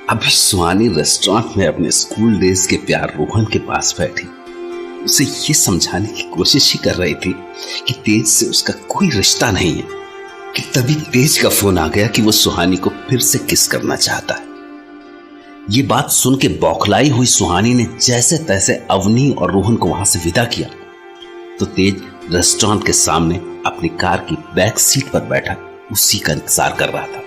अभी सुहानी रेस्टोरेंट में अपने स्कूल डेज के प्यार रोहन के पास बैठी उसे ये समझाने की कोशिश ही कर रही थी कि तेज से उसका कोई रिश्ता नहीं है कि तभी तेज का फोन आ गया कि वो सुहानी को फिर से किस करना चाहता है। ये बात सुन के बौखलाई हुई सुहानी ने जैसे तैसे अवनी और रोहन को वहां से विदा किया तो तेज रेस्टोरेंट के सामने अपनी कार की बैक सीट पर बैठा उसी का इंतजार कर रहा था।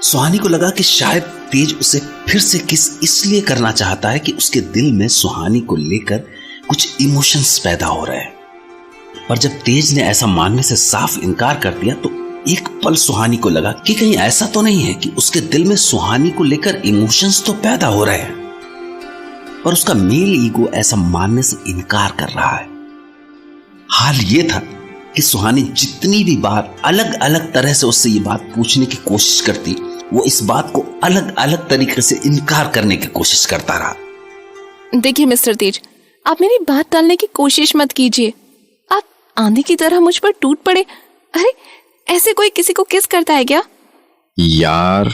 सुहानी को लगा कि शायद तेज उसे फिर से किस इसलिए करना चाहता है कि उसके दिल में सुहानी को लेकर कुछ इमोशंस पैदा हो रहे हैं। पर जब तेज ने ऐसा मानने से साफ इनकार कर दिया तो एक पल सुहानी को लगा कि कहीं ऐसा तो नहीं है कि उसके दिल में सुहानी को लेकर इमोशंस तो पैदा हो रहे हैं, पर उसका मेल ईगो ऐसा मानने से इनकार कर रहा है। हाल ये था कि सुहानी जितनी भी बार अलग अलग तरह से उससे ये बात पूछने की कोशिश करती, वो इस बात को अलग अलग तरीके से इनकार करने की कोशिश करता रहा। देखिए मिस्टर तेज, आप मेरी बात टालने की कोशिश मत कीजिए। आप आंधी की तरह मुझ पर टूट पड़े। अरे ऐसे कोई किसी को किस करता है क्या? यार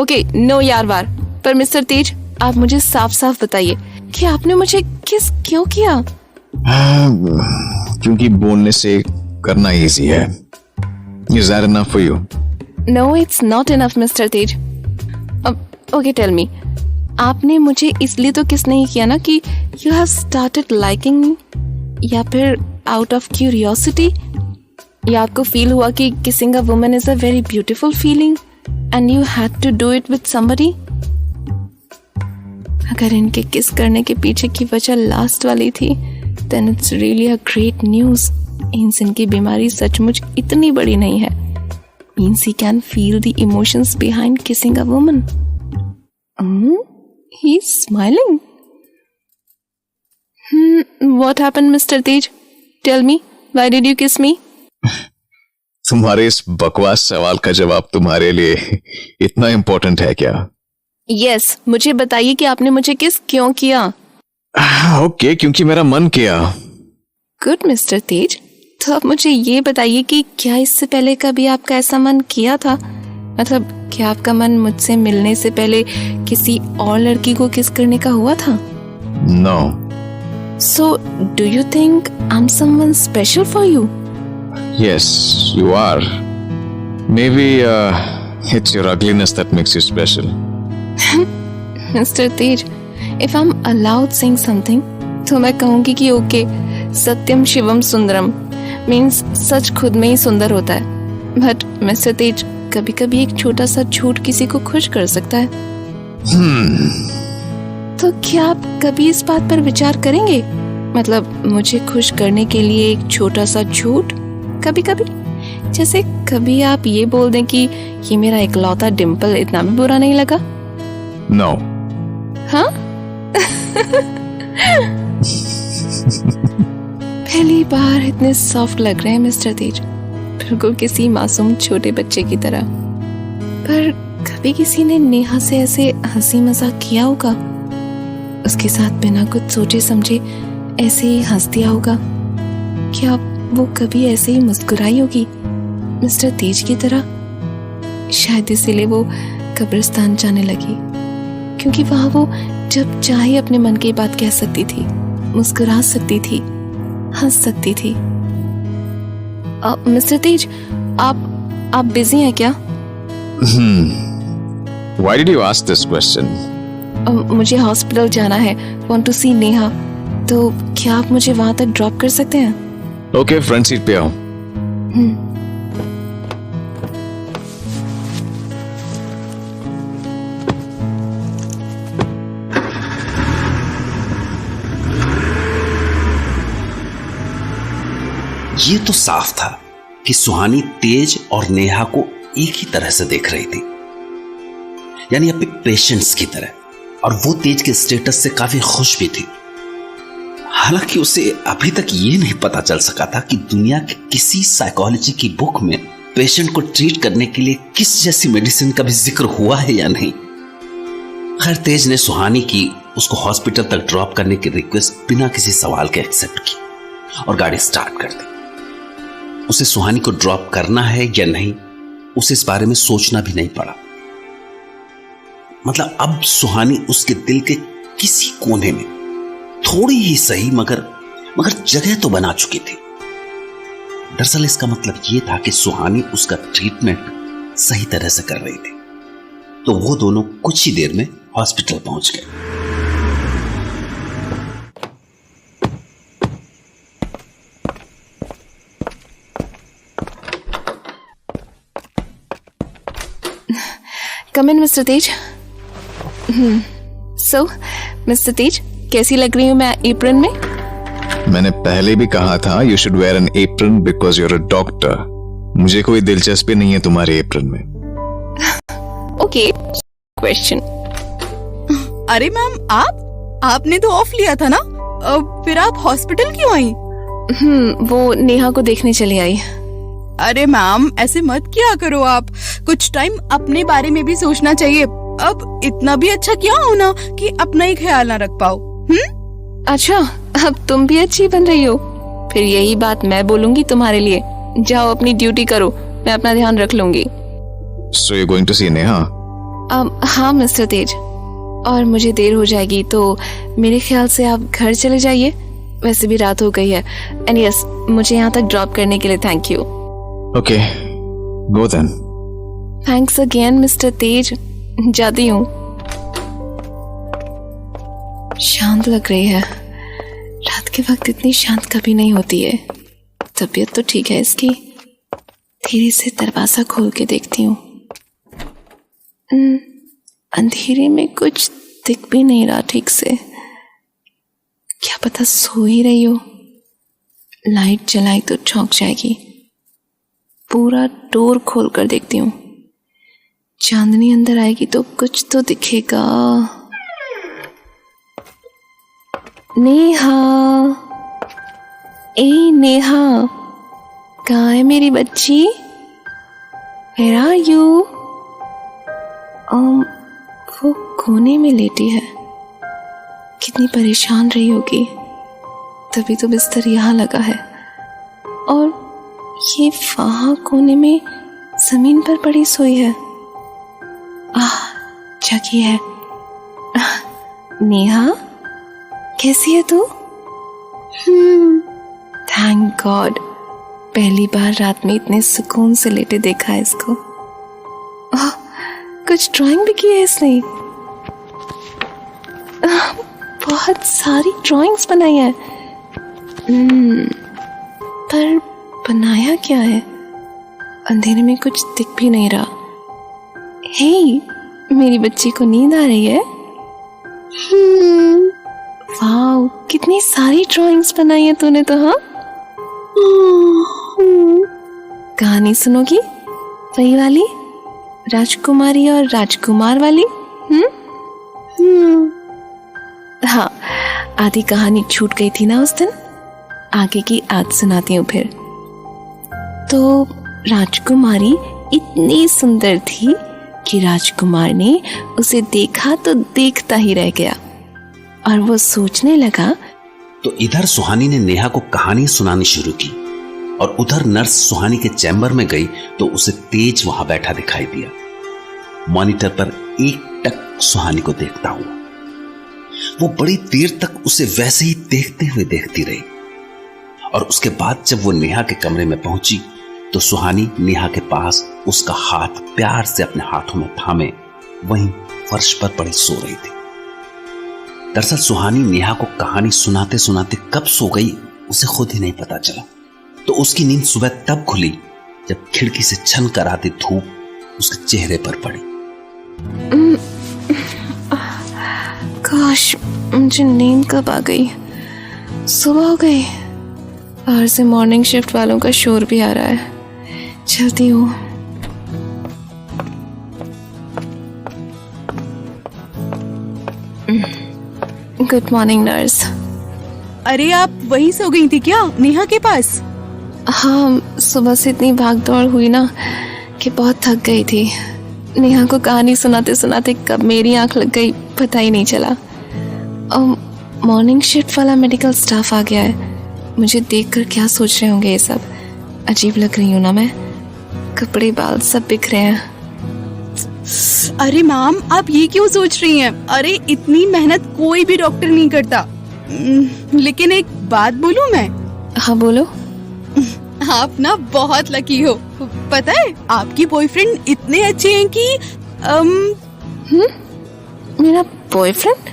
ओके, नो यार वार। पर मिस्टर तेज, आप मुझे साफ साफ बताइए कि आपने मुझे किस क्यों किया? क्योंकि बोलने से करना इजी है। Is that enough for you? No, it's not enough, mister Tej. Okay, tell me, आपने मुझे इसलिए तो किस नहीं किया ना कि you have started liking me, या फिर out of curiosity, या आपको फील हुआ कि kissing a woman is a very beautiful feeling and you had to do it with somebody? अगर इनके किस करने के पीछे की वजह लास्ट वाली थी then it's really a great news. Means इनकी बीमारी सचमुच इतनी बड़ी नहीं है। Means he can feel the emotions behind kissing a woman. He's smiling. What happened, Mr. Tej? Tell me, why did you kiss me? तुम्हारे इस बकवास सवाल का जवाब तुम्हारे लिए इतना इम्पोर्टेंट है क्या? Yes, मुझे बताइए कि आपने मुझे किस क्यों किया? ओके, क्योंकि मेरा मन किया। गुड मिस्टर तेज, तो आप मुझे ये बताइए कि क्या इससे पहले कभी आपका ऐसा मन किया था? मतलब क्या आपका मन मुझसे मिलने से पहले किसी और लड़की को किस करने का हुआ था? No. So do you think I am someone special for you? Yes, you are. Maybe it's your ugliness that makes you special. Mr. Tej, if I'm allowed saying something, तो मैं कहूँगी कि ओके, सत्यम शिवम सुंदरम मीन्स सच खुद में ही सुंदर होता है। But mister तेज, कभी कभी एक छोटा सा झूठ किसी को खुश कर सकता है। तो क्या आप कभी इस बात पर विचार करेंगे? मतलब मुझे खुश करने के लिए एक छोटा सा झूठ कभी कभी, जैसे कभी आप ये बोल दें कि ये मेरा इकलौता डिम्पल इतना भी बुरा नहीं लगा। नो। हाँ? पहली बार इतने सॉफ्ट लग रहे हैं मिस्टर तेज, बिल्कुल किसी मासूम छोटे बच्चे की तरह। पर कभी किसी ने नेहा से ऐसे हंसी मजाक किया होगा, उसके साथ बिना कुछ सोचे समझे ऐसे ही हंस दिया होगा। क्या वो कभी ऐसे ही मुस्कुराई होगी मिस्टर तेज की तरह? शायद इसीलिए वो कब्रिस्तान जाने लगी, क्योंकि वहां वो जब चाहे अपने मन की बात कह सकती थी, मुस्कुरा सकती थी, हंस सकती थी। मिस्टर तेज, आप बिजी हैं क्या? Why did you ask this question? मुझे हॉस्पिटल जाना है, want to see नेहा, तो क्या आप मुझे वहां तक ड्रॉप कर सकते हैं? ओके, फ्रंट सीट पे आओ। ये तो साफ था कि सुहानी तेज और नेहा को एक ही तरह से देख रही थी, यानी अपने पेशेंट्स की तरह, और वो तेज के स्टेटस से काफी खुश भी थी। हालांकि उसे अभी तक ये नहीं पता चल सका था कि दुनिया के किसी साइकोलॉजी की बुक में पेशेंट को ट्रीट करने के लिए किस जैसी मेडिसिन का भी जिक्र हुआ है या नहीं। खैर, तेज ने सुहानी की उसको हॉस्पिटल तक ड्रॉप करने की रिक्वेस्ट बिना किसी सवाल के एक्सेप्ट की और गाड़ी स्टार्ट कर दी। उसे सुहानी को ड्रॉप करना है या नहीं, उसे इस बारे में सोचना भी नहीं पड़ा। मतलब अब सुहानी उसके दिल के किसी कोने में थोड़ी ही सही मगर जगह तो बना चुकी थी। दरअसल इसका मतलब यह था कि सुहानी उसका ट्रीटमेंट सही तरह से कर रही थी। तो वो दोनों कुछ ही देर में हॉस्पिटल पहुंच गए। कम इन मिस्टर तेज। सो मिस्टर तेज, कैसी लग रही हूँ मैं एप्रन में? मैंने पहले भी कहा था you should wear an apron because you're a doctor. मुझे कोई दिलचस्पी नहीं है तुम्हारे एप्रन में। Okay, question. अरे मैम, आपने तो ऑफ लिया था ना, फिर आप हॉस्पिटल क्यों आई? वो नेहा को देखने चली आई। अरे मैम, ऐसे मत किया करो आप। कुछ टाइम अपने बारे में भी सोचना चाहिए। अब इतना भी अच्छा क्या होना कि अपना ही ख्याल ना रख पाओ। अच्छा, अब तुम भी अच्छी बन रही हो। फिर यही बात मैं बोलूंगी तुम्हारे लिए। जाओ अपनी ड्यूटी करो, मैं अपना ध्यान रख लूंगी। So you're going to see Neha? हाँ मिस्टर तेज, और मुझे देर हो जाएगी तो मेरे ख्याल से आप घर चले जाइए। वैसे भी रात हो गई है। एंड यस, मुझे यहाँ तक ड्रॉप करने के लिए thank you. Okay, go then. Thanks again mister Tej. जाती हूँ। शांत लग रही है। रात के वक्त इतनी शांत कभी नहीं होती है। तबीयत तो ठीक है इसकी। धीरे से दरवाजा खोल के देखती हूँ। अंधेरे में कुछ दिख भी नहीं रहा ठीक से। क्या पता सो ही रही हो। लाइट जलाई तो चौंक जाएगी। पूरा डोर खोल कर देखती हूँ। चांदनी अंदर आएगी तो कुछ तो दिखेगा। नेहा, ए नेहा, कहाँ है मेरी बच्ची? Where are you? वो कोने में लेटी है। कितनी परेशान रही होगी, तभी तो बिस्तर यहाँ लगा है। और ये वहाँ कोने में जमीन पर पड़ी सोई है। जगी है। नेहा, कैसी है तू? थैंक गॉड, पहली बार रात में इतने सुकून से लेटे देखा है इसको। कुछ ड्राइंग भी की है इसने। बहुत सारी ड्राइंग्स बनाई है। पर बनाया क्या है? अंधेरे में कुछ दिख भी नहीं रहा। हे, मेरी बच्ची को नींद आ रही है। वाह, कितनी सारी ड्राइंग्स बनाई है तूने तो। हाँ, कहानी सुनोगी? वही वाली, राजकुमारी और राजकुमार वाली? हाँ, आधी कहानी छूट गई थी ना उस दिन। आगे की आज सुनाती हूँ फिर। तो राजकुमारी इतनी सुंदर थी कि राजकुमार ने उसे देखा तो देखता ही रह गया और वो सोचने लगा। तो इधर सुहानी ने नेहा को कहानी सुनानी शुरू की और उधर नर्स सुहानी के चैम्बर में गई तो उसे तेज वहां बैठा दिखाई दिया, मॉनिटर पर एकटक सुहानी को देखता हुआ। वो बड़ी देर तक उसे वैसे ही देखते हुए देखती रही और उसके बाद जब वो नेहा के कमरे में पहुंची तो सुहानी नेहा के पास उसका हाथ प्यार से अपने हाथों में थामे वहीं फर्श पर पड़ी सो रही थी। दरअसल सुहानी नेहा को कहानी सुनाते सुनाते कब सो गई उसे खुद ही नहीं पता चला। तो उसकी नींद सुबह तब खुली जब खिड़की से छन कर आती धूप उसके चेहरे पर पड़ी। काश मुझे नींद कब आ गई। सुबह हो गई। बाहर से मॉर्निंग शिफ्ट वालों का शोर भी आ रहा है। चलती हूँ। Good morning nurse. अरे आप वहीं सो गई थी क्या, नेहा के पास? हाँ, सुबह से इतनी भाग दौड़ हुई ना कि बहुत थक गई थी। नेहा को कहानी सुनाते सुनाते कब मेरी आंख लग गई पता ही नहीं चला। मॉर्निंग शिफ्ट वाला मेडिकल स्टाफ आ गया है। मुझे देखकर क्या सोच रहे होंगे ये सब। अजीब लग रही हूँ ना मैं। कपड़े बाल सब बिखरे हैं। अरे मैम, आप ये क्यों सोच रही हैं? अरे इतनी मेहनत कोई भी डॉक्टर नहीं करता। लेकिन एक बात बोलूं मैं? हाँ बोलो। आप ना बहुत लकी हो। पता है, आपकी बॉयफ्रेंड इतने अच्छे हैं कि मेरा बॉयफ्रेंड?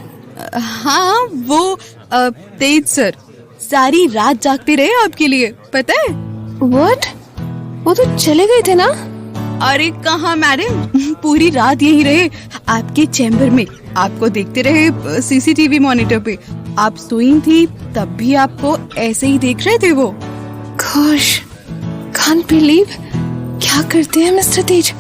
हाँ, वो तेज सर सारी रात जागते रहे आपके लिए, पता है? व्हाट? वो तो चले गए थे ना? अरे कहाँ मैडम, पूरी रात यहीं रहे आपके चैम्बर में। आपको देखते रहे सीसीटीवी मॉनिटर पे। आप सोई थी तब भी आपको ऐसे ही देख रहे थे वो। गोश, कांट बिलीव, क्या करते हैं मिस्टर तेज।